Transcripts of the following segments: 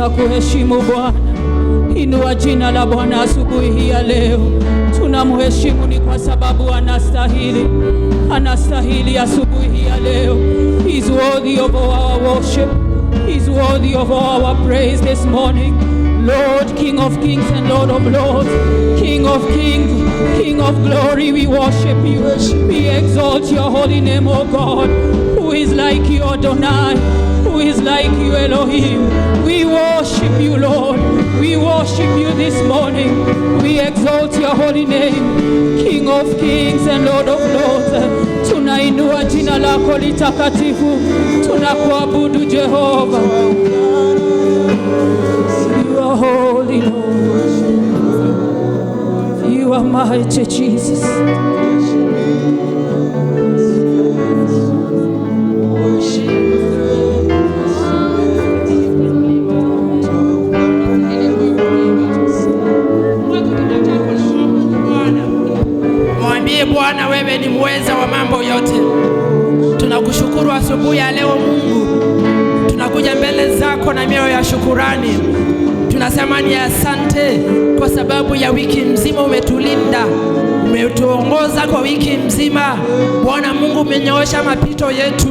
tunakuheshimu Bwana. Inua jina la Bwana asubuhi hii ya leo. Tunamheshimu ni kwa sababu anastahili. Anastahili asubuhi hii ya leo. He's worthy of our worship. He's worthy of our praise this morning. Lord, King of kings and Lord of lords, King of kings, King of glory, we worship you. We exalt your holy name, O God. Who is like you, Adonai? Who is like you, Elohim? We worship you, Lord. We worship you this morning. We exalt your holy name, King of kings and Lord of lords. Tunainua jina lako litakatifu. Tunakuabudu Jehova. You are holy, Lord. You are mighty, Jesus. Mwambie Bwana, wewe ni mweza wa mambo yote. Tunakushukuru asubuhi ya leo Mungu. Tunakuja mbele zako na mioyo ya shukurani. Tunasema ni asante kwa sababu ya wiki mzima umetulinda. Umetuongoza kwa wiki mzima. Bwana Mungu, umenyoosha mapito yetu.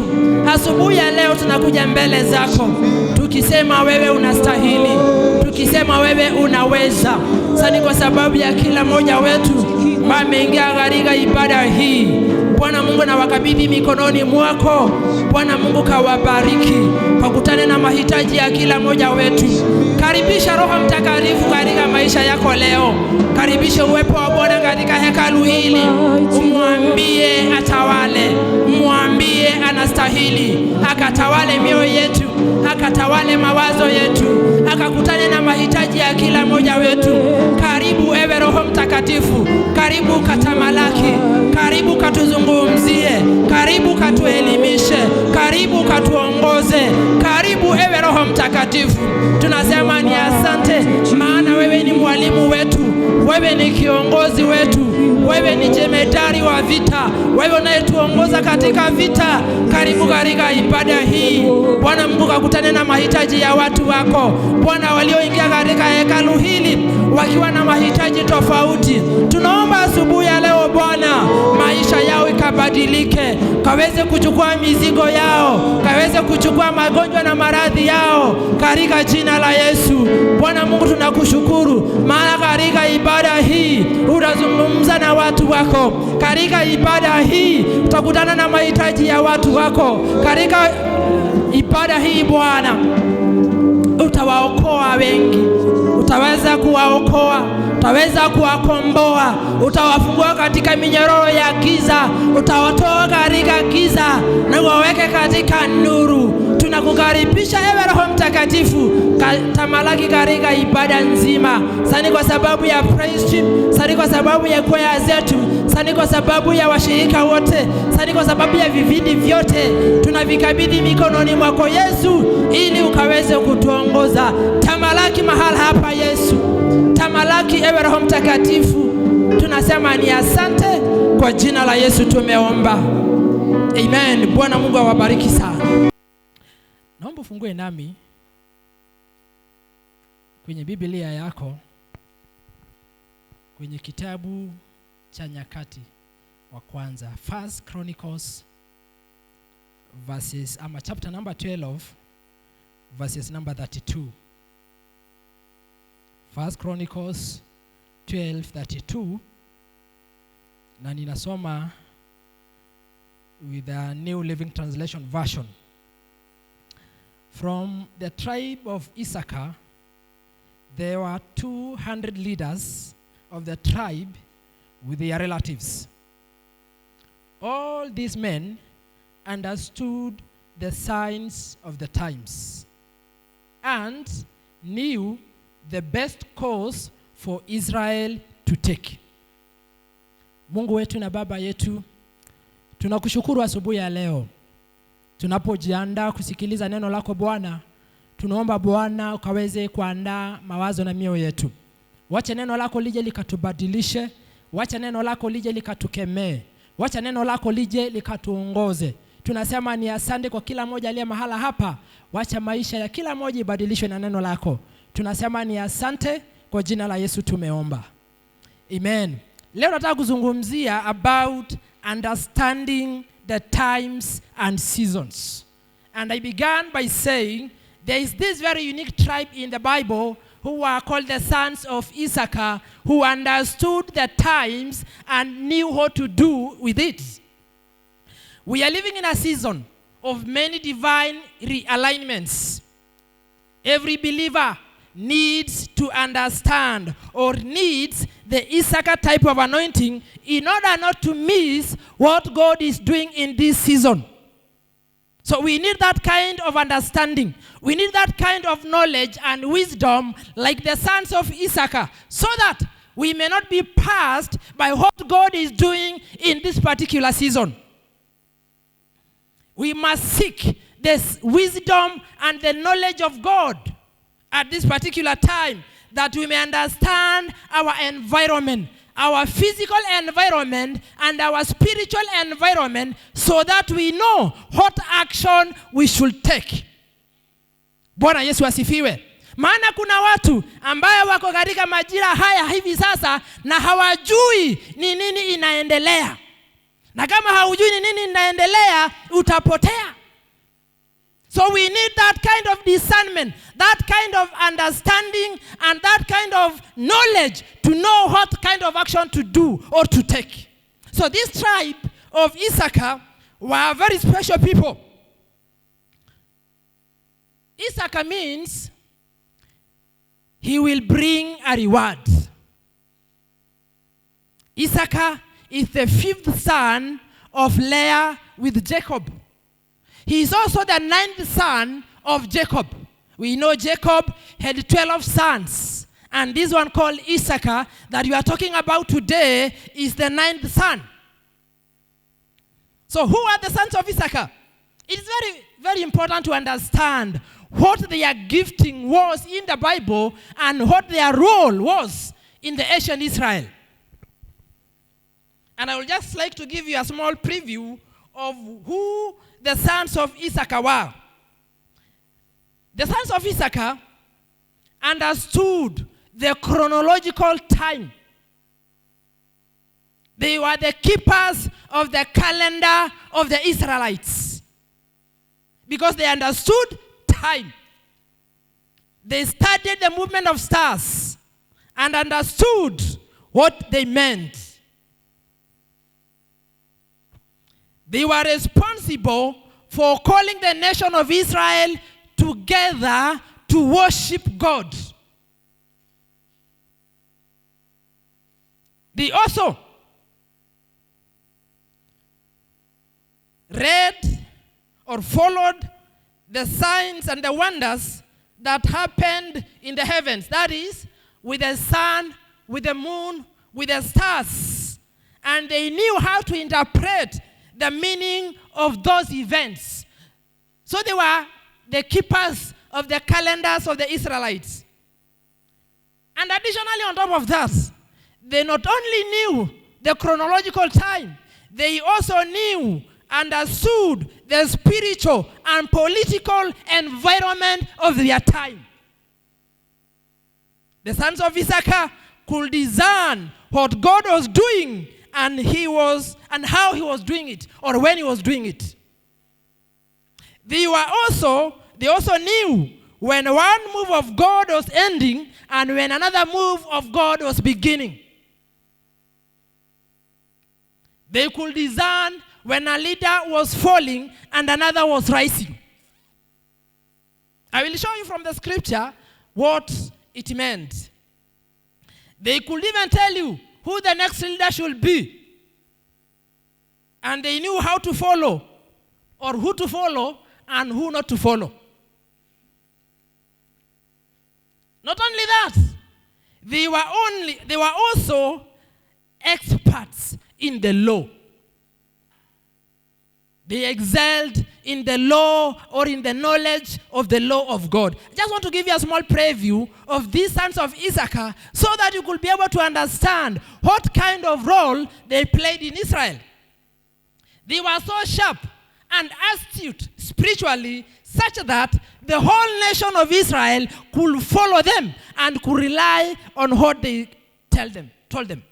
Asubuhi ya leo tunakuja mbele zako tukisema wewe unastahili. Tukisema wewe unaweza. Sasa kwa sababu ya kila mmoja wetu ameingia katika ibada hii. Bwana Mungu, na wakabidhi mikononi mwako. Bwana Mungu, kawabariki, kakutane na mahitaji ya kila mmoja wetu. Karibisha Roho Mtakatifu katika maisha yako leo. Karibisha uwepo wa Bwana katika hekalu hili. Umwambie atawale. Umwambie anastahili. Akatawale mioyo yetu, akatawale mawazo yetu, akakutane na mahitaji ya kila mmoja wetu. Karibu ewe Roho Mtakatifu. Karibu katamalaki. Karibu katuzungumzie. Karibu katuelimishe. Karibu katuongoze. Karibu ewe Roho Mtakatifu. Tunasema ni asante, maana wewe ni mwalimu wetu. Wewe ni kiongozi wetu. Wewe ni jemedari wa vita. Wewe unayetuongoza katika vita. Karibu katika ibada hii. Bwana Mungu, kakutane na mahitaji ya watu wako. Bwana, walioingia katika hekalu hili wakiwa na mahitaji tofauti, tunaomba asubuhi ya leo Bwana, maisha yao ikabadilike. Kaweze kuchukua mizigo yao. Kaweze kuchukua magonjwa na maradhi yao katika jina la Yesu. Bwana Mungu, tunakushukuru maana katika ibada hii utazungumza na watu wako. Katika ibada hii utakutana na mahitaji ya watu wako. Katika ibada hii Bwana, utawaokoa wengi. Utaweza kuwaokoa, utaweza kuwakomboa, utawafungua katika minyororo ya giza, utawatoa katika giza na uwaweke katika nuru. Tunakukaribisha ewe Roho Mtakatifu, tamalaki katika ibada nzima. Sani kwa sababu ya praise team, sani kwa sababu ya kwaya zetu, sani kwa sababu ya washirika wote, sani kwa sababu ya vivindi vyote, tunavikabidhi mikononi mwako Yesu, ili ukaweze kutuongoza. Tamalaki mahali hapa Yesu. Tamalaki ewe Roho Mtakatifu. Tunasema ni asante, kwa jina la Yesu tumeomba. Amen. Bwana Mungu awabariki sana. Naomba ufungue nami kwenye Biblia yako kwenye kitabu cha Nyakati wa kwanza, First Chronicles verses chapter number 12 verses number 32. First Chronicles 12:32, na ninasoma with the New Living Translation version. From the tribe of Issachar, there were 200 leaders of the tribe with their relatives. All these men understood the signs of the times and knew the best course for Israel to take. Mungu wetu na Baba yetu, tunakushukuru asubuhi ya leo. Tunapojiandaa kusikiliza neno lako Bwana, tunaomba Bwana ukaweze kuandaa mawazo na mioyo yetu. Wacha neno lako lije likatubadilishe, wacha neno lako lije likatukemee, wacha neno lako lije likatuongoze. tunasema ni asante kwa kila mmoja aliye mahala hapa. Wacha maisha ya kila mmoja ibadilishwe na neno lako. Tunasema ni asante, kwa jina la Yesu tumeomba. Amen. Leo nataka kuzungumzia about understanding the times and seasons. And I began by saying there is this very unique tribe in the Bible who are called the sons of Issachar, who understood the times and knew what to do with it. We are living in a season of many divine realignments. Every believer needs to understand or needs the Issachar type of anointing in order not to miss what God is doing in this season. So we need that kind of understanding. We need that kind of knowledge and wisdom like the sons of Issachar, so that we may not be passed by what God is doing in this particular season. We must seek this wisdom and the knowledge of God at this particular time, that we may understand our environment, our physical environment and our spiritual environment, so that we know what action we should take. Bwana Yesu asifiwe. Maana kuna watu ambao wako katika majira haya hivi sasa na hawajui ni nini inaendelea. Na kama haujui ni nini inaendelea, utapotea. So we need that kind of discernment, that kind of understanding, and that kind of knowledge to know what kind of action to do or to take. So this tribe of Issachar were very special people. Issachar means he will bring a reward. Issachar is the 5th son of Leah with Jacob. He is also the 9th son of Jacob. We know Jacob had 12 sons. And this one called Issachar that we are talking about today is the 9th son. So who are the sons of Issachar? It is very, very important to understand what their gifting was in the Bible and what their role was in the ancient Israel. And I would just like to give you a small preview of who the sons of Issachar were. The sons of Issachar understood the chronological time. They were the keepers of the calendar of the Israelites, because they understood time. They studied the movement of stars and understood what they meant. They were responsible for calling the nation of Israel together to worship God. They also read or followed the signs and the wonders that happened in the heavens. That is, with the sun, with the moon, with the stars. And they knew how to interpret the meaning of those events. So they were the keepers of the calendars of the Israelites. And additionally, on top of that, they not only knew the chronological time, they also knew, understood the spiritual and political environment of their time. The sons of Issachar could discern what God was doing and how he was doing it, or when he was doing it. They also knew when one move of God was ending and when another move of God was beginning. They could discern when a leader was falling and another was rising. I will show you from the scripture what it meant. They could even tell you who the next leader should be. And they knew how to follow, or who to follow and who not to follow. Not only that, they were also experts in the law. They excelled in the law or in the knowledge of the law of God. I just want to give you a small preview of these sons of Issachar so that you could be able to understand what kind of role they played in Israel. They were so sharp and astute spiritually, such that the whole nation of Israel could follow them and could rely on what they told them.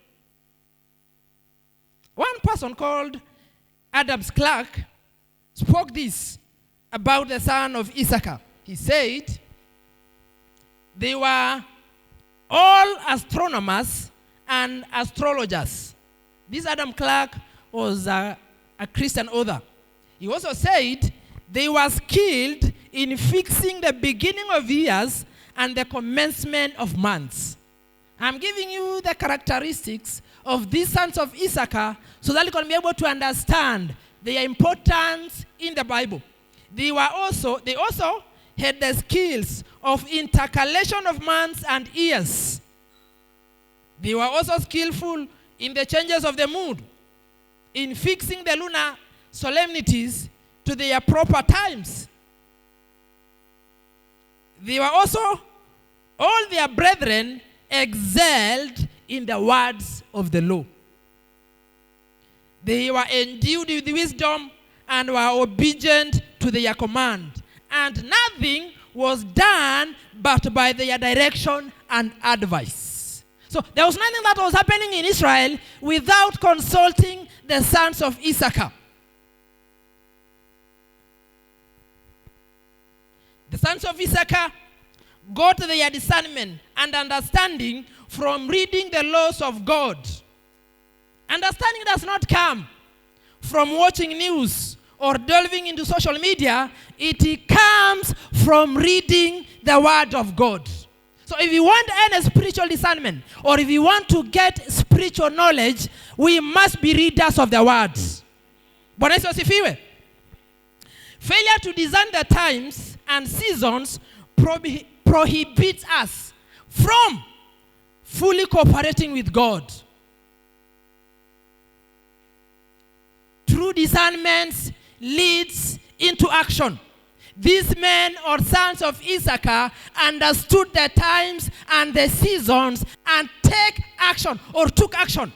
One person called Adam Clarke spoke this about the son of Issachar. He said, they were all astronomers and astrologers. This Adam Clarke was a Christian author. He also said they were skilled in fixing the beginning of years and the commencement of months. I'm giving you the characteristics of these sons of Issachar so that you can be able to understand their importance in the Bible. They also had the skills of intercalation of months and years. They were also skillful in the changes of the moon, in fixing the lunar solemnities to their proper times. They were also, all their brethren excelled in the words of the law. They were endued with wisdom and were obedient to their command. And nothing was done but by their direction and advice. So there was nothing that was happening in Israel without consulting the sons of Issachar. The sons of Issachar got their discernment and understanding from reading the laws of God. Understanding does not come from watching news or delving into social media. It comes from reading the word of God. So if you want any spiritual discernment, or if you want to get spiritual knowledge, we must be readers of the words. Bwana Yesu asifiwe. Failure to discern the times and seasons prohibits us from fully cooperating with God. True discernment leads into action. These men or sons of Issachar understood the times and the seasons and took action.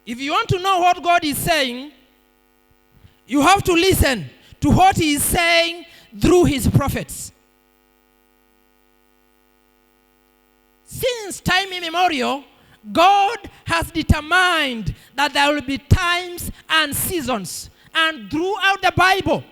If you want to know what God is saying, you have to listen to what He is saying through His prophets. Since time immemorial, God has determined that there will be times and seasons. And throughout the Bible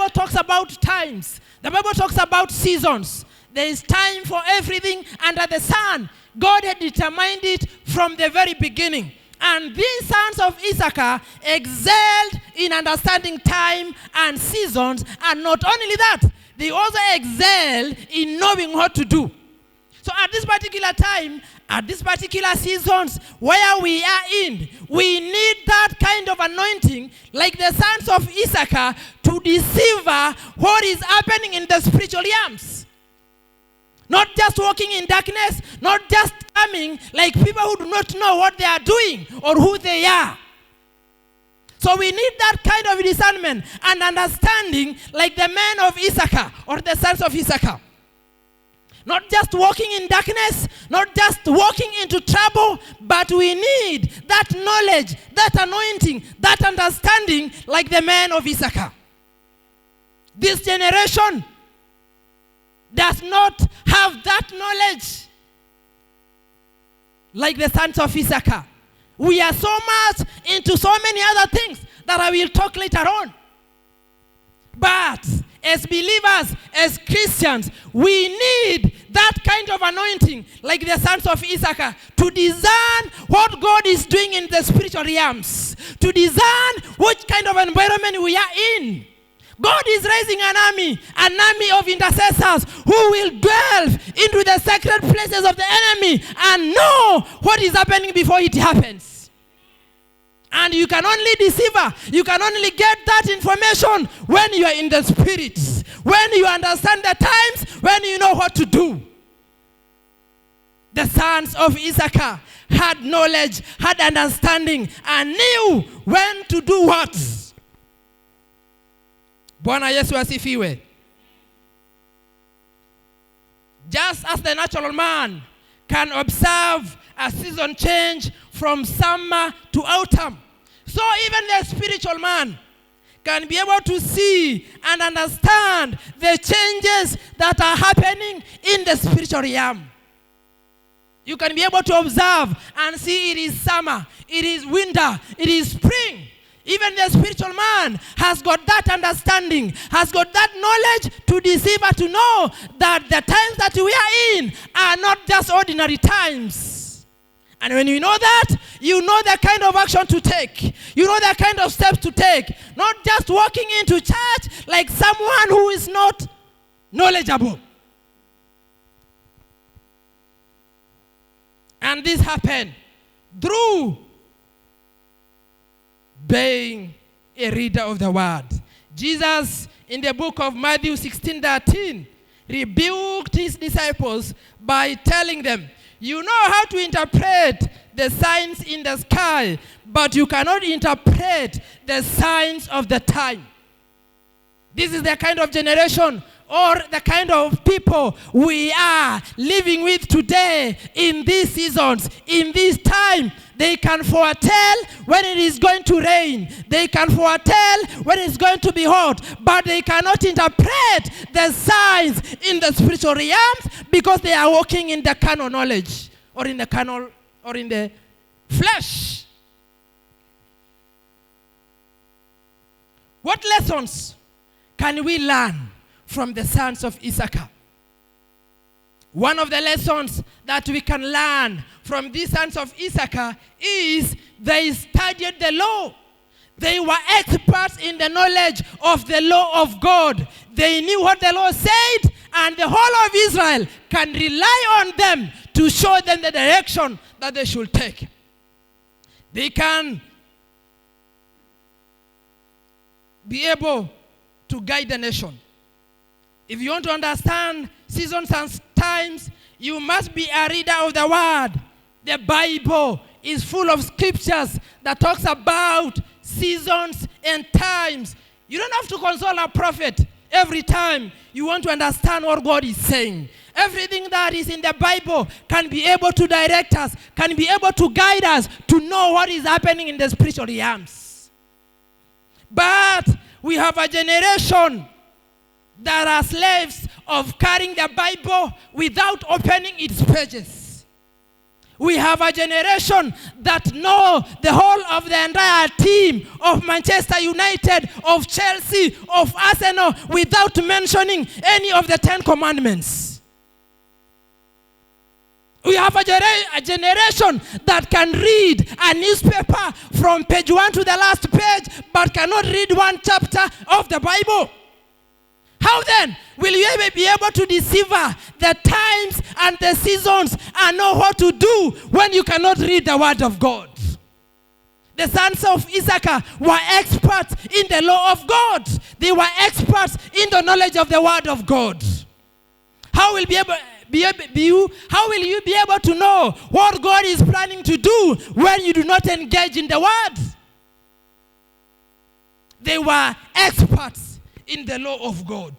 talks about times. The Bible talks about seasons. There is time for everything under the sun. God had determined it from the very beginning. And these sons of Issachar excelled in understanding time and seasons. And not only that, they also excelled in knowing what to do. So at this particular time, at this particular seasons where we are in, we need that kind of anointing like the sons of Issachar to decipher what is happening in the spiritual realms. Not just walking in darkness, not just coming like people who do not know what they are doing or who they are. So we need that kind of discernment and understanding like the men of Issachar or the sons of Issachar. Not just walking in darkness, not just walking into trouble, but we need that knowledge, that anointing, that understanding like the men of Issachar. This generation does not have that knowledge like the sons of Issachar. We are so much into so many other things that I will talk later on. But as believers, as Christians, we need that kind of anointing like the sons of Issachar to discern what God is doing in the spiritual realms, to discern which kind of environment we are in. God is raising an army of intercessors who will delve into the sacred places of the enemy and know what is happening before it happens. And you can only decipher, you can only get that information when you are in the spirit, when you understand the times, when you know what to do. The sons of Issachar had knowledge, had understanding, and knew when to do what. Bwana Yesu asifiwe. Just as the natural man can observe a season change from summer to autumn. So even the spiritual man can be able to see and understand the changes that are happening in the spiritual realm. You can be able to observe and see it is summer, it is winter, it is spring. Even the spiritual man has got that understanding, has got that knowledge to deceive and to know that the times that we are in are not just ordinary times. And when you know that, you know the kind of action to take. You know the kind of steps to take. Not just walking into church like someone who is not knowledgeable. And this happened through being a reader of the word. Jesus, in the book of Matthew 16:13, rebuked his disciples by telling them, you know how to interpret the signs in the sky, but you cannot interpret the signs of the time. This is the kind of generation or the kind of people we are living with today in these seasons, in this time. They can foretell when it is going to rain. They can foretell when it's going to be hot, but they cannot interpret the signs in the spiritual realms because they are walking in the carnal knowledge or in the carnal or in the flesh. What lessons can we learn from the sons of Issachar? One of the lessons that we can learn from these sons of Issachar is they studied the law. They were experts in the knowledge of the law of God. They knew what the law said, and the whole of Israel can rely on them to show them the direction that they should take. They can be able to guide the nation. If you want to understand seasons and times, you must be a reader of the word. The Bible is full of scriptures that talks about seasons and times. You don't have to consult a prophet every time you want to understand what God is saying. Everything that is in the Bible can be able to direct us, can be able to guide us to know what is happening in the spiritual realms. But we have a generation that are slaves of carrying the Bible without opening its pages. We have a generation that know the whole of the entire team of Manchester United, of Chelsea, of Arsenal, without mentioning any of the 10 commandments. We have a generation that can read a newspaper from page 1 to the last page, but cannot read one chapter of the Bible. How then will you ever be able to decipher the times and the seasons and know what to do when you cannot read the word of God? The sons of Issachar were experts in the law of God. They were experts in the knowledge of the word of God. How will you be able to know what God is planning to do when you do not engage in the word? They were experts in the law of God.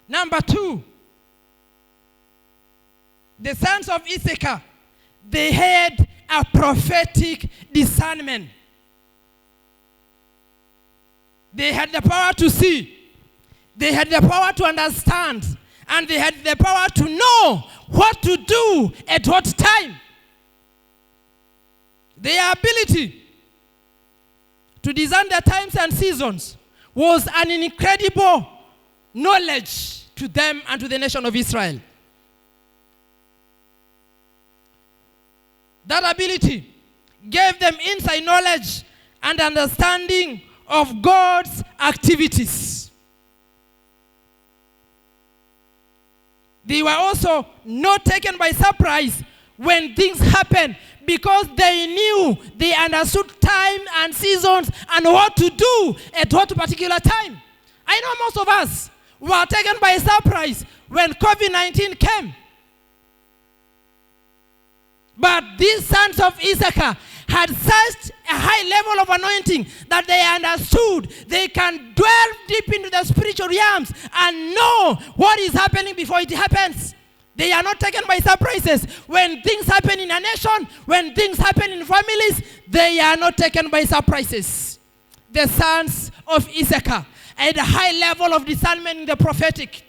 Number 2, the sons of Issachar, they had a prophetic discernment. They had the power to see. They had the power to understand. And they had the power to know what to do at what time. Their ability to discern the times and seasons was an incredible knowledge to them and to the nation of Israel. That ability gave them inside knowledge and understanding of God's activities. They were also not taken by surprise when things happened, because they knew, they understood time and seasons and what to do at what particular time. I know most of us were taken by surprise when COVID-19 came. But these sons of Issachar had such a high level of anointing that they understood. They can dwell deep into the spiritual realms and know what is happening before it happens. They are not taken by surprises. When things happen in a nation, when things happen in families, they are not taken by surprises. The sons of Issachar had a high level of discernment in the prophetic.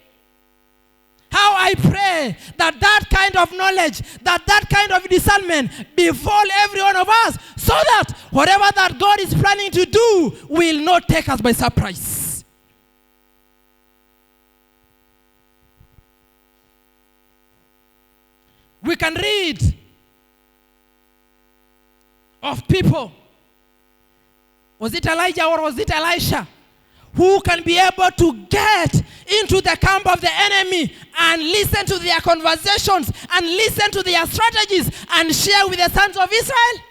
How I pray that kind of knowledge, that kind of discernment befall every one of us, so that whatever that God is planning to do will not take us by surprise. We can read of people. Was it Elijah or was it Elisha? Who can be able to get into the camp of the enemy and listen to their conversations and listen to their strategies and share with the sons of Israel?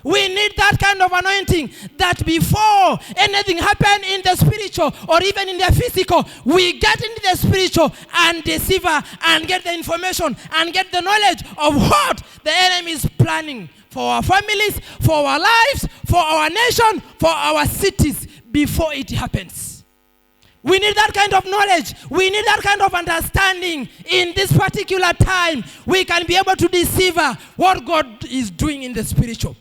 We need that kind of anointing, that before anything happens in the spiritual or even in the physical, we get into the spiritual and deceiver and get the information and get the knowledge of what the enemy is planning for our families, for our lives, for our nation, for our cities before it happens. We need that kind of knowledge. We need that kind of understanding in this particular time. We can be able to decipher what God is doing in the spiritual.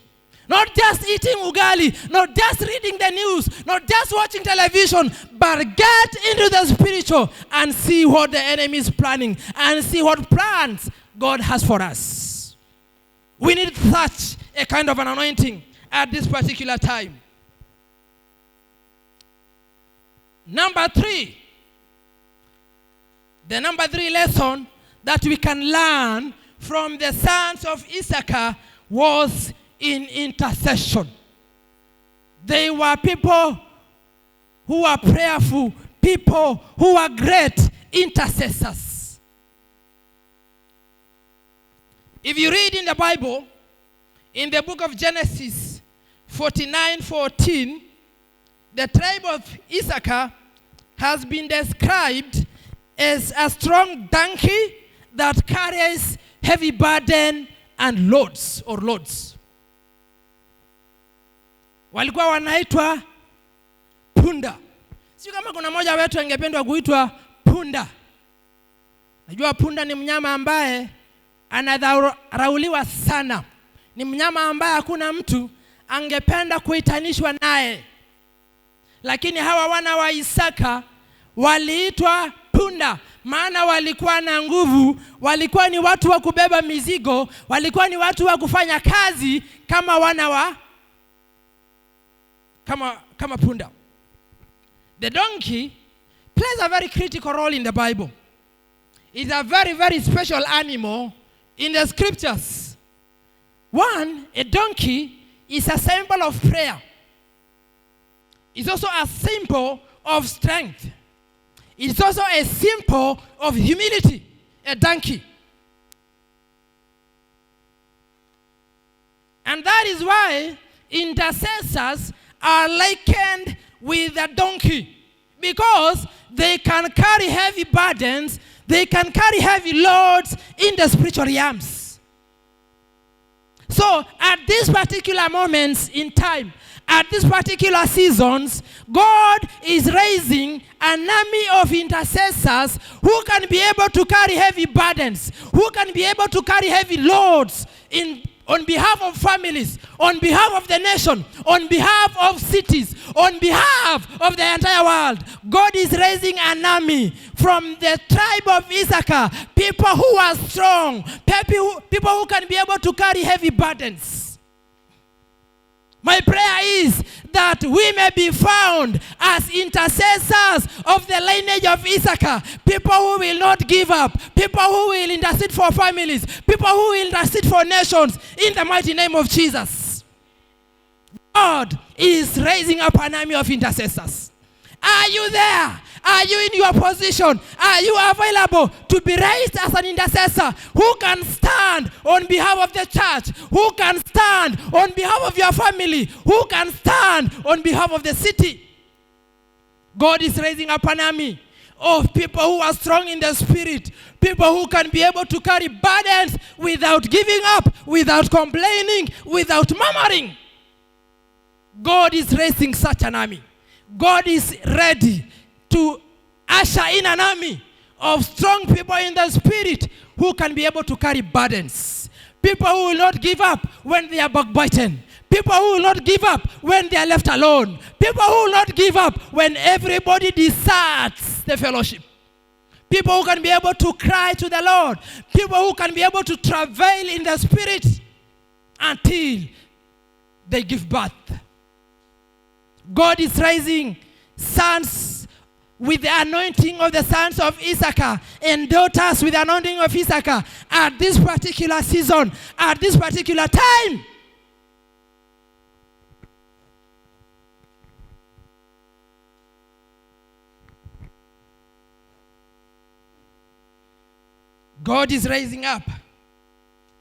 Not just eating ugali, not just reading the news, not just watching television, but get into the spiritual and see what the enemy is planning and see what plans God has for us. We need such a kind of an anointing at this particular time. Number 3. The number 3 lesson that we can learn from the sons of Issachar was in intercession. They were people who were prayerful, people who were great intercessors. If you read in the Bible, in the book of Genesis 49:14, the tribe of Issachar has been described as a strong donkey that carries heavy burden and loads. Walikuwa wanaitwa punda. Sio kama kuna mmoja wetu angependwa kuitwa punda. Najua punda ni mnyama ambaye anadharauliwa sana. Ni mnyama ambaye hakuna mtu angependa kuitanishwa naye. Lakini hawa wana wa Issachar waliitwa punda, maana walikuwa na nguvu, walikuwa ni watu wa kubeba mizigo, walikuwa ni watu wa kufanya kazi kama wana wa kama punda. The donkey plays a very critical role in the Bible. It's a very, very special animal in the scriptures. One, a donkey is a symbol of prayer. It's also a symbol of strength. It's also a symbol of humility, a donkey. And that is why intercessors are likened with a donkey, because they can carry heavy burdens, they can carry heavy loads in the spiritual realms. So at these particular moments in time, at these particular seasons, God is raising an army of intercessors who can be able to carry heavy burdens, who can be able to carry heavy loads on behalf of families, on behalf of the nation, on behalf of cities, on behalf of the entire world. God is raising an army from the tribe of Issachar, people who are strong, people who can be able to carry heavy burdens. My prayer is that we may be found as intercessors of the lineage of Issachar, people who will not give up, people who will intercede for families, people who will intercede for nations, in the mighty name of Jesus. God is raising up an army of intercessors. Are you there? Are you in your position? Are you available to be raised as an intercessor who can stand on behalf of the church, who can stand on behalf of your family, who can stand on behalf of the city? God is raising up an army of people who are strong in the spirit, people who can be able to carry burdens without giving up, without complaining, without murmuring. God is raising such an army. God is ready to usher in an army of strong people in the spirit who can be able to carry burdens. People who will not give up when they are backbiting. People who will not give up when they are left alone. People who will not give up when everybody deserts the fellowship. People who can be able to cry to the Lord. People who can be able to travail in the spirit until they give birth. God is raising sons with the anointing of the sons of Issachar and daughters with the anointing of Issachar at this particular season, at this particular time. God is raising up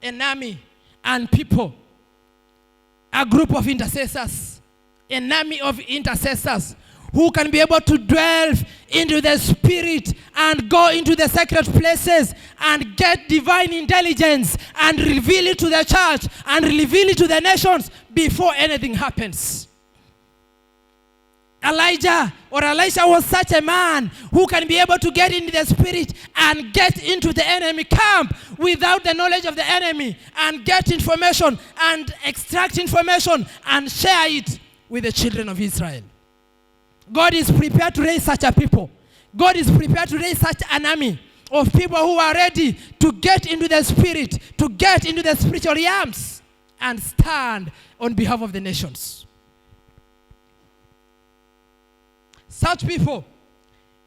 an army and people, a group of intercessors, an army of intercessors who can be able to delve into the spirit and go into the sacred places and get divine intelligence and reveal it to the church and reveal it to the nations before anything happens. Elijah or Elisha was such a man who can be able to get into the spirit and get into the enemy camp without the knowledge of the enemy and get information and extract information and share it with the children of Israel. God is prepared to raise such a people. God is prepared to raise such an army of people who are ready to get into the spirit, to get into the spiritual realms and stand on behalf of the nations. Such people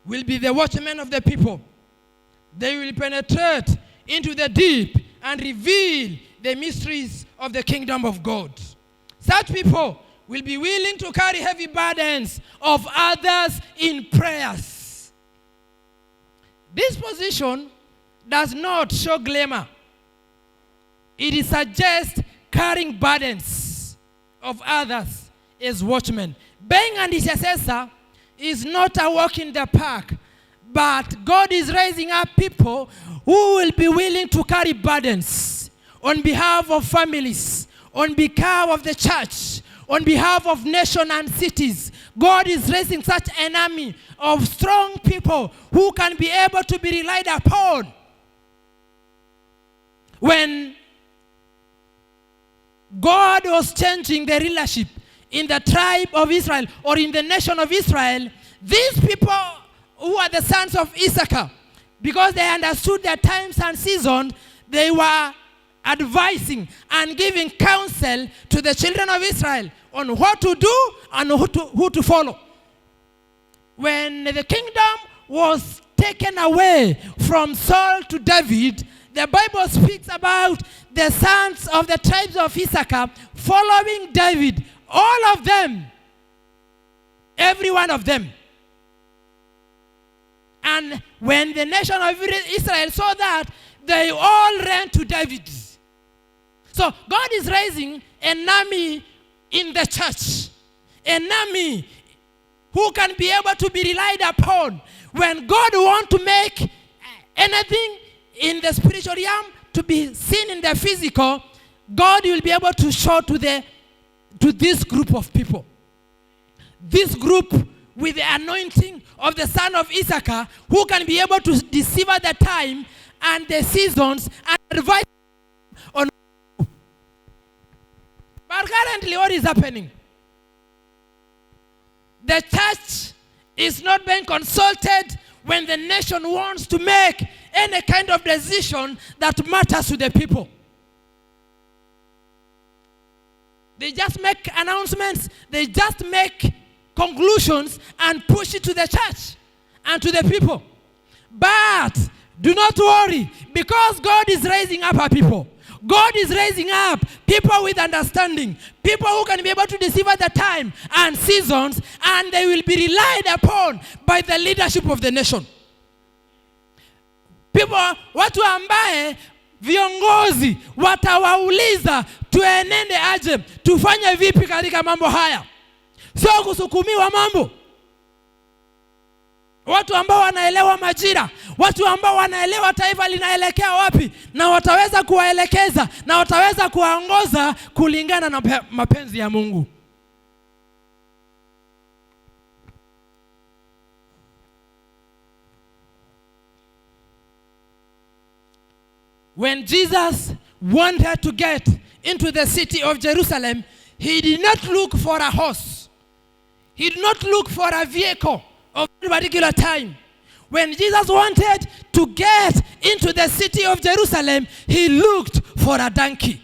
will be the watchmen of the people. They will penetrate into the deep and reveal the mysteries of the kingdom of God. Such people will be willing to carry heavy burdens of others in prayers. This position does not show glamour. It suggests carrying burdens of others as watchmen. Being an intercessor is not a walk in the park, but God is raising up people who will be willing to carry burdens on behalf of families, on behalf of the church, on behalf of nations and cities. God is raising such an army of strong people who can be able to be relied upon. When God was changing the leadership in the tribe of Israel or in the nation of Israel, these people who are the sons of Issachar, because they understood their times and seasons, they were advising and giving counsel to the children of Israel on what to do and who to follow. When the kingdom was taken away from Saul to David, the Bible speaks about the sons of the tribes of Issachar following David. All of them, every one of them. And when the nation of Israel saw that, they all ran to David. So God is raising an army in the church, an army who can be able to be relied upon. When God wants to make anything in the spiritual realm to be seen in the physical, God will be able to show to this group of people. This group with the anointing of the son of Issachar, who can be able to decipher the time and the seasons and advise on. But currently what is happening? The church is not being consulted when the nation wants to make any kind of decision that matters to the people. They just make announcements, they just make conclusions and push it to the church and to the people. But do not worry, because God is raising up our people. God is raising up people with understanding, people who can be able to decipher the time and seasons, and they will be relied upon by the leadership of the nation. People, watu ambaye viongozi watawauliza tuenende aje, tufanye vipi katika mambo haya, sio kusukumiwa mambo. Watu ambao wanaelewa majira, watu ambao wanaelewa taifa linaelekea wapi, na wataweza kuwaelekeza na wataweza kuwaongoza kulingana na mapenzi ya Mungu. when Jesus wanted to get into the city of Jerusalem, he did not look for a horse. He did not look for a vehicle of a particular time. When Jesus wanted to get into the city of Jerusalem, he looked for a donkey.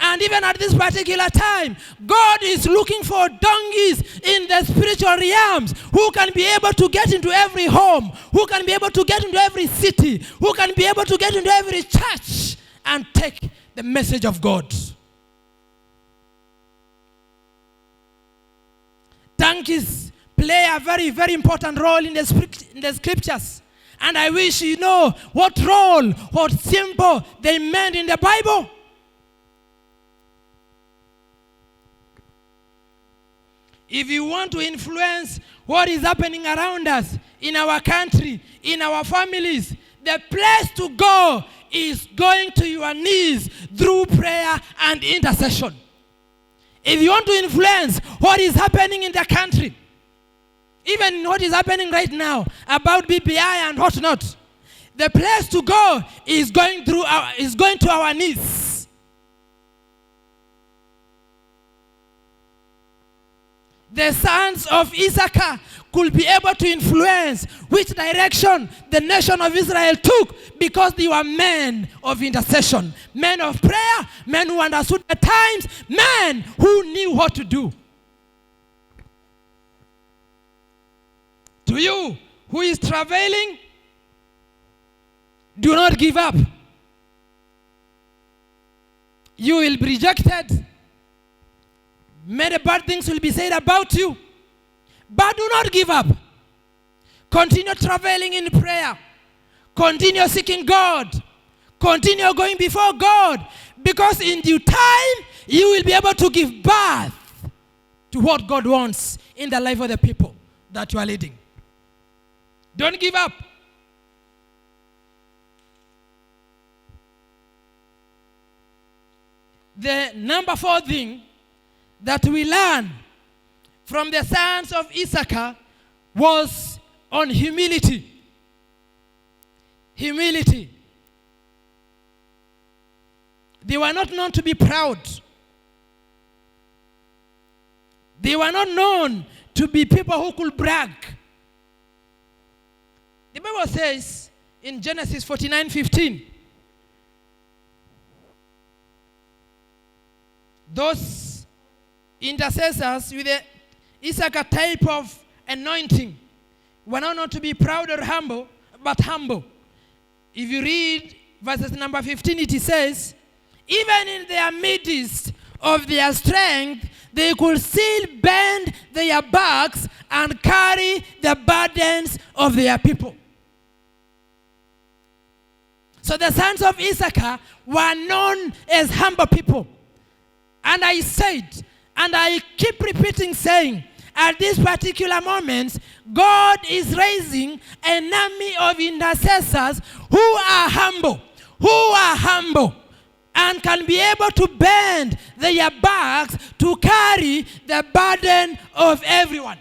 And even at this particular time, God is looking for donkeys in the spiritual realms who can be able to get into every home, who can be able to get into every city, who can be able to get into every church and take the message of God. Donkeys play a very, very important role in the scriptures. And I wish you know what role, what symbol they meant in the Bible. If you want to influence what is happening around us, in our country, in our families, the place to go is going to your knees through prayer and intercession. If you want to influence what is happening in the country, even what is happening right now about BBI and whatnot, the place to go is going to our knees. The sons of Issachar could be able to influence which direction the nation of Israel took because they were men of intercession, men of prayer, men who understood the times, men who knew what to do. To you who is traveling, do not give up. You will be rejected. Many bad things will be said about you. But do not give up. Continue traveling in prayer. Continue seeking God. Continue going before God. Because in due time, you will be able to give birth to what God wants in the life of the people that you are leading. Don't give up. The number 4 thing that we learn from the sons of Issachar was on humility. Humility. They were not known to be proud. They were not known to be people who could brag. The Bible says in Genesis 49:15, those intercessors with the Issachar type of anointing were not known to be proud or humble, but humble. If you read verses number 15, it says, even in their midst of their strength, they could still bend their backs and carry the burdens of their people. So the sons of Issachar were known as humble people. And I said, and I keep repeating saying, at this particular moment, God is raising an army of intercessors who are humble, and can be able to bend their backs to carry the burden of everyone,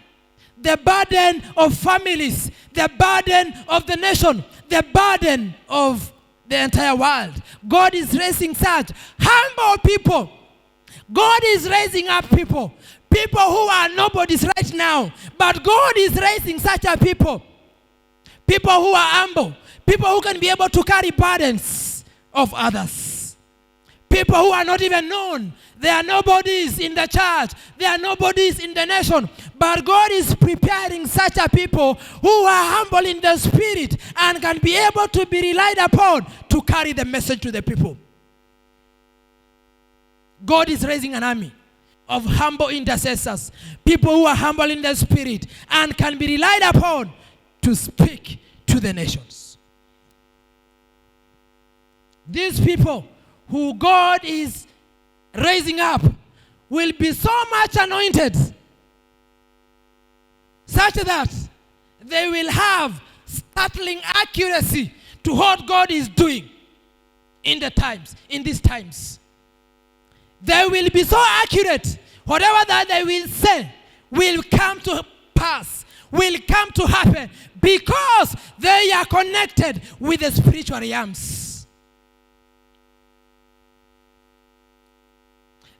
the burden of families, the burden of the nation, the burden of the entire world. God is raising such humble people. God is raising up people who are nobodies right now, but God is raising such a people who are humble, people who can be able to carry burdens of others, people who are not even known. They are nobodies in the church, they are nobodies in the nation, but God is preparing such a people who are humble in the spirit and can be able to be relied upon to carry the message to the people. God is raising an army of humble intercessors, people who are humble in the spirit and can be relied upon to speak to the nations. These people who God is raising up will be so much anointed, such that they will have startling accuracy to what God is doing in these times. They will be so accurate. Whatever that they will say will come to pass, will come to happen, because they are connected with the spiritual realms.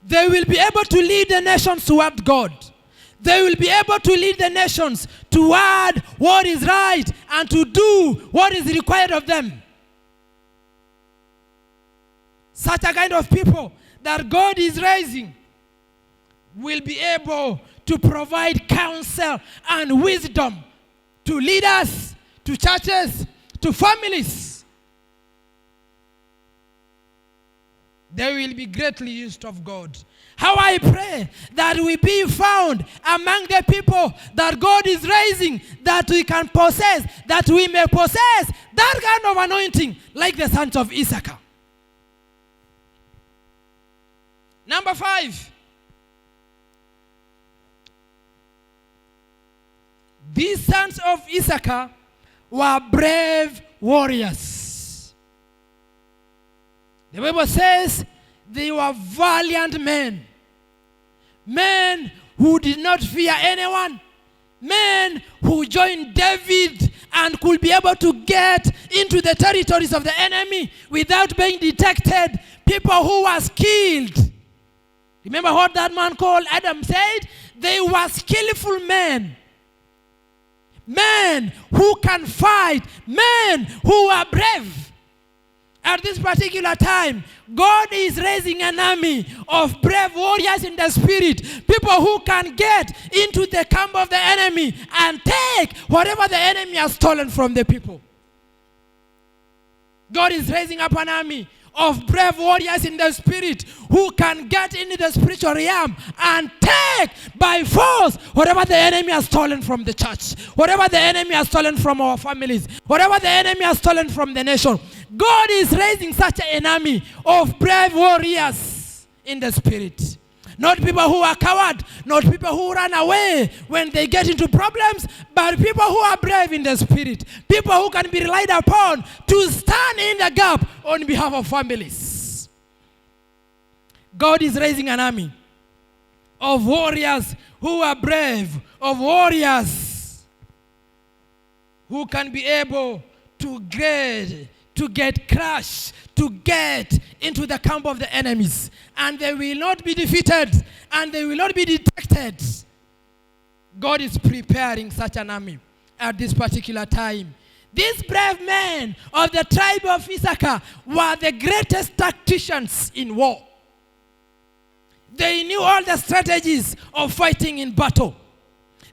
they will be able to lead the nations toward God. They will be able to lead the nations toward what is right and to do what is required of them. Such a kind of people that God is raising will be able to provide counsel and wisdom to leaders, to churches, to families. They will be greatly used of God. How I pray that we be found among the people that God is raising, that we can possess, that we may possess that kind of anointing like the sons of Issachar. Number 5. These sons of Issachar were brave warriors. The Bible says they were valiant men. Men who did not fear anyone. Men who joined David and could be able to get into the territories of the enemy without being detected. People who were skilled. Remember what that man called Adam said? They were skillful men. Men who can fight. Men who are brave. At this particular time, God is raising an army of brave warriors in the spirit. People who can get into the camp of the enemy and take whatever the enemy has stolen from the people. God is raising up an army of brave warriors in the spirit who can get into the spiritual realm and take by force whatever the enemy has stolen from the church, whatever the enemy has stolen from our families, whatever the enemy has stolen from the nation. God is raising such an army of brave warriors in the spirit. Not people who are coward, not people who run away when they get into problems, but people who are brave in the spirit. People who can be relied upon to stand in the gap on behalf of families. God is raising an army of warriors who are brave, of warriors who can be able to get crushed, to get into the camp of the enemies. And they will not be defeated, and they will not be detected. God is preparing such an army at this particular time. These brave men of the tribe of Issachar were the greatest tacticians in war. They knew all the strategies of fighting in battle.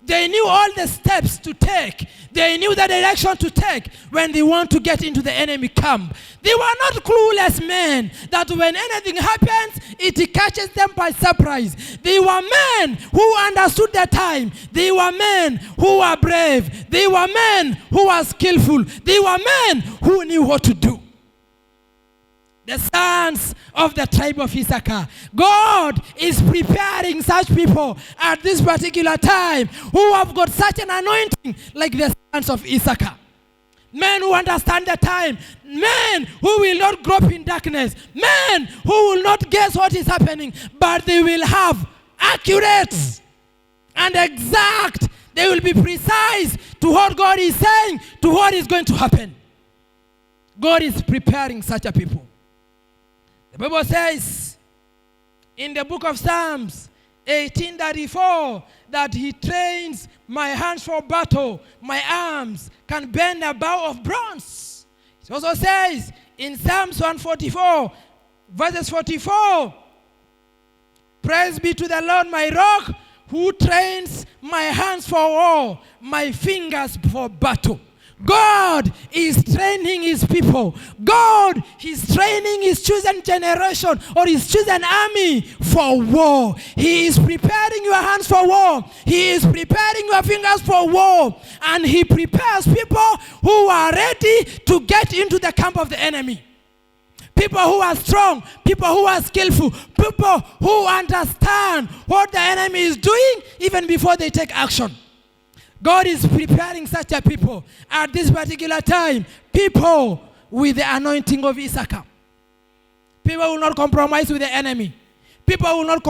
They knew all the steps to take. They knew the direction to take when they want to get into the enemy camp. They were not clueless men that when anything happens, it catches them by surprise. They were men who understood the time. They were men who were brave. They were men who were skillful. They were men who knew what to do. The sons of the tribe of Issachar. God is preparing such people at this particular time who have got such an anointing like the sons of Issachar. Men who understand the time. Men who will not grope in darkness. Men who will not guess what is happening, but they will have accurate and exact. They will be precise to what God is saying, to what is going to happen. God is preparing such a people. The Bible says in the book of Psalms 18:34 that he trains my hands for battle, my arms can bend a bow of bronze. It also says in Psalms 144 verses 44, praise be to the Lord my rock, who trains my hands for war, my fingers for battle. God is training his people. God is training his chosen generation or his chosen army for war. He is preparing your hands for war. He is preparing your fingers for war. And he prepares people who are ready to get into the camp of the enemy. People who are strong, people who are skillful, people who understand what the enemy is doing even before they take action. God is preparing such a people at this particular time. People with the anointing of Issachar. People will not compromise with the enemy. People will not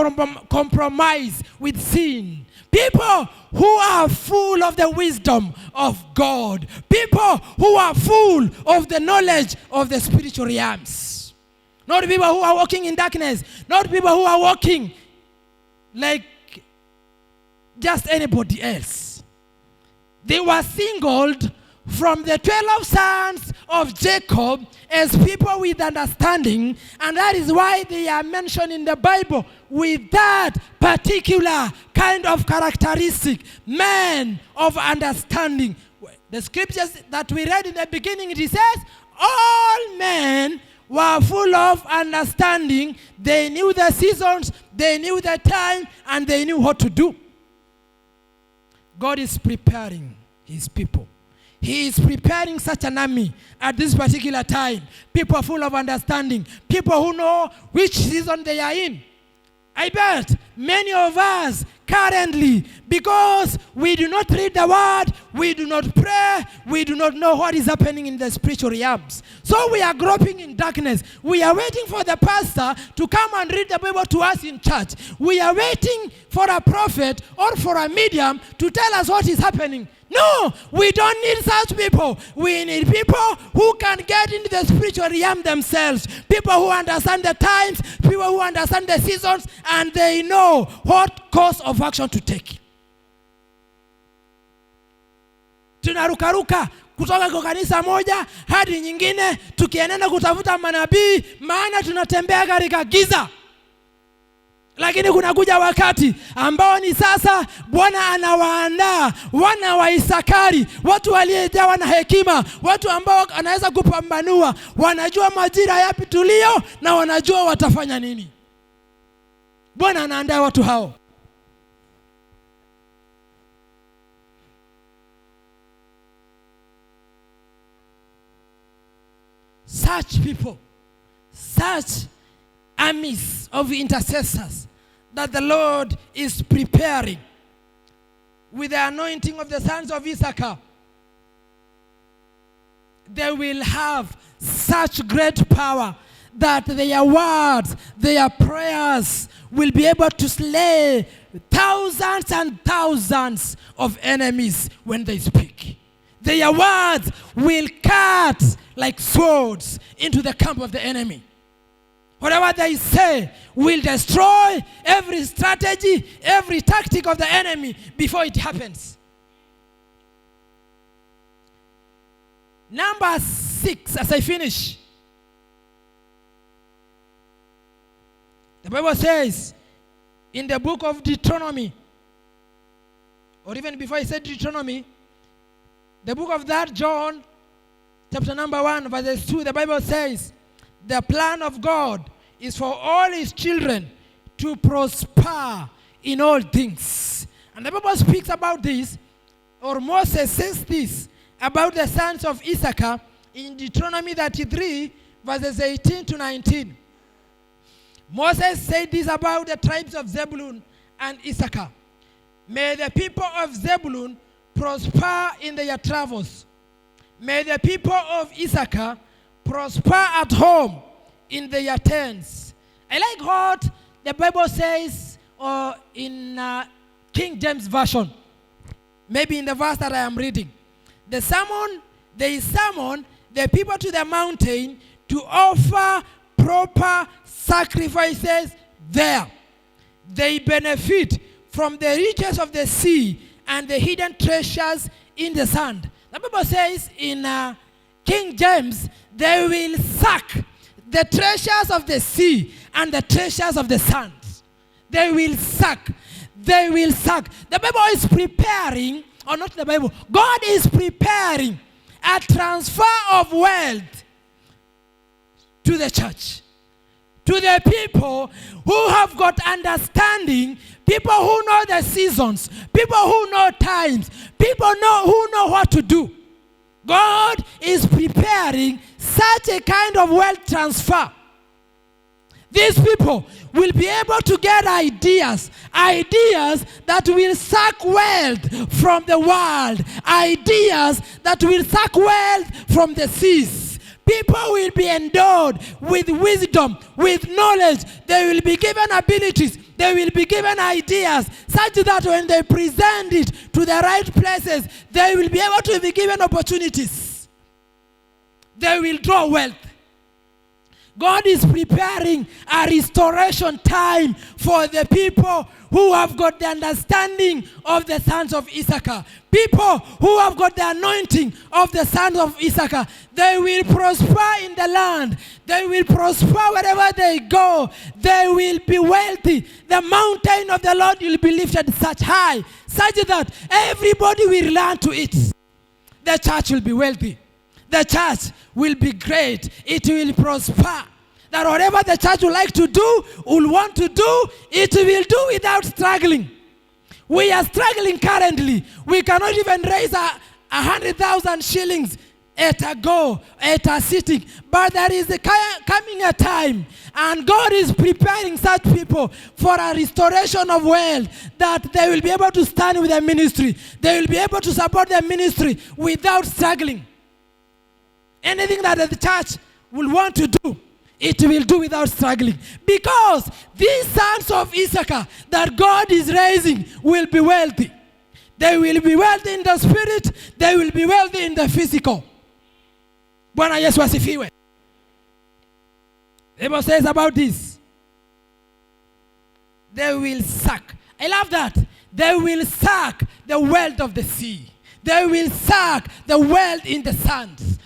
compromise with sin. People who are full of the wisdom of God. People who are full of the knowledge of the spiritual realms. not people who are walking in darkness, not people who are walking like just anybody else. They were singled from the 12 sons of Jacob as people with understanding, and that is why they are mentioned in the Bible with that particular kind of characteristic, men of understanding. The scriptures that we read in the beginning, it says, all men were full of understanding. They knew the seasons, they knew the time, and they knew what to do. God is preparing his people. He is preparing such an army at this particular time. People full of understanding. People who know which season they are in. I bet many of us currently, because we do not read the word, we do not pray, we do not know what is happening in the spiritual realms. So we are groping in darkness. We are waiting for the pastor to come and read the Bible to us in church. We are waiting for a prophet or for a medium to tell us what is happening. No, we don't need such people. We need people who can get into the spiritual realm themselves. People who understand the times, people who understand the seasons, and they know what course of action to take. Tunarukaruka kutoka kwa kanisa moja hadi nyingine tukienenda kutafuta manabii, maana tunatembea katika giza. Lakini kunakuja wakati ambao ni sasa Bwana anawaandaa wana wa Isakari, watu waliojawa na hekima, watu ambao anaweza kupambanua, wanajua majira yapi tulio na wanajua watafanya nini. Bwana anaandaa watu hao. Such people, such armies of intercessors that the Lord is preparing with the anointing of the sons of Issachar. They will have such great power that their words, their prayers will be able to slay thousands and thousands of enemies when they speak. Their words will cut like swords into the camp of the enemy. Whatever they say will destroy every strategy, every tactic of the enemy before it happens. Number 6, as I finish. The Bible says in the book of Deuteronomy, or even before I said Deuteronomy, the book of that John, chapter number 1, verse 2, the Bible says, the plan of God is for all his children to prosper in all things. And the Bible speaks about this, or Moses says this about the sons of Issachar in Deuteronomy 33, verses 18 to 19. Moses said this about the tribes of Zebulun and Issachar. May the people of Zebulun prosper in their travels. May the people of Issachar prosper at home in their tents. I like what the Bible says in King James Version. Maybe in the verse that I am reading. They summon the people to the mountain to offer proper sacrifices there. They benefit from the riches of the sea and the hidden treasures in the sand. The Bible says in King James, they will suck the treasures of the sea and the treasures of the sand. They will suck. They will suck. The Bible is preparing, or not the Bible, God is preparing a transfer of wealth to the church, to the people who have got understanding, people who know the seasons, people who know times, people who know what to do. God is preparing such a kind of wealth transfer. These people will be able to get ideas that will suck wealth from the world, ideas that will suck wealth from the seas. People will be endowed with wisdom, with knowledge. They will be given abilities. They will be given ideas such that when they present it to the right places, they will be able to be given opportunities. They will draw wealth. God is preparing a restoration time for the people who have got the understanding of the sons of Issachar. People who have got the anointing of the sons of Issachar. They will prosper in the land. They will prosper wherever they go. They will be wealthy. The mountain of the Lord will be lifted such high, such that everybody will learn to it. The church will be wealthy. The church will be great. It will prosper. That whatever the church would like to do, will want to do, it will do without struggling. We are struggling currently. We cannot even raise 100,000 shillings at a go, at a sitting. But there is coming a time, and God is preparing such people for a restoration of wealth, that they will be able to stand with their ministry. They will be able to support their ministry without struggling. Anything that the church will want to do, it will do without struggling. Because these sons of Issachar that God is raising will be wealthy. They will be wealthy in the spirit. They will be wealthy in the physical. Bwana Yesu asifiwe. The Bible says about this, they will suck. I love that. They will suck the wealth of the sea. They will suck the wealth in the sands.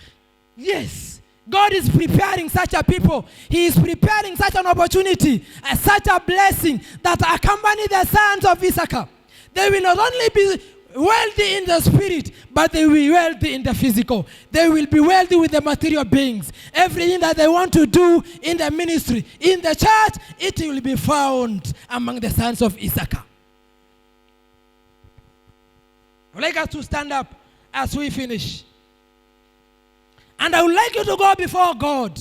Yes, God is preparing such a people. He is preparing such an opportunity, such a blessing that accompany the sons of Issachar. They will not only be wealthy in the spirit, but they will be wealthy in the physical. They will be wealthy with the material beings. Everything that they want to do in the ministry, in the church, it will be found among the sons of Issachar. I would like us to stand up as we finish. And I would like you to go before God.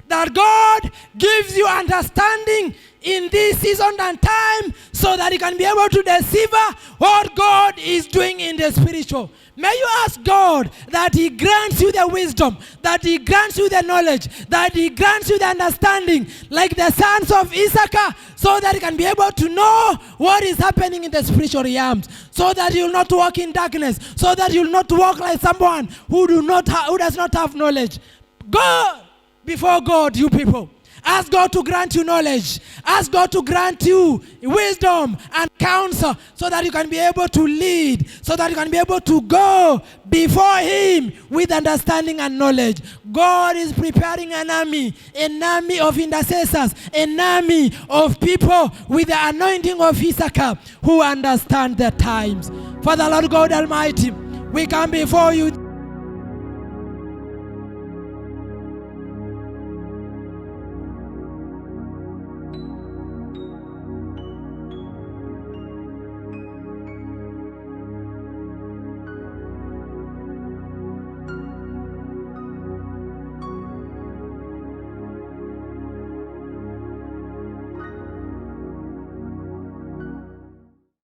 That God gives you understanding in this season and time, so that you can be able to decipher what God is doing in the spiritual. May you ask God that He grants you the wisdom, that He grants you the knowledge, that He grants you the understanding, like the sons of Issachar, so that you can be able to know what is happening in the spiritual realms, so that you will not walk in darkness, so that you will not walk like someone who does not have knowledge. Go before God, you people. Ask God to grant you knowledge. Ask God to grant you wisdom and counsel, so that you can be able to lead, so that you can be able to go before Him with understanding and knowledge. God is preparing an army of intercessors, an army of people with the anointing of Issachar who understand the times. Father, Lord God Almighty, we come before you.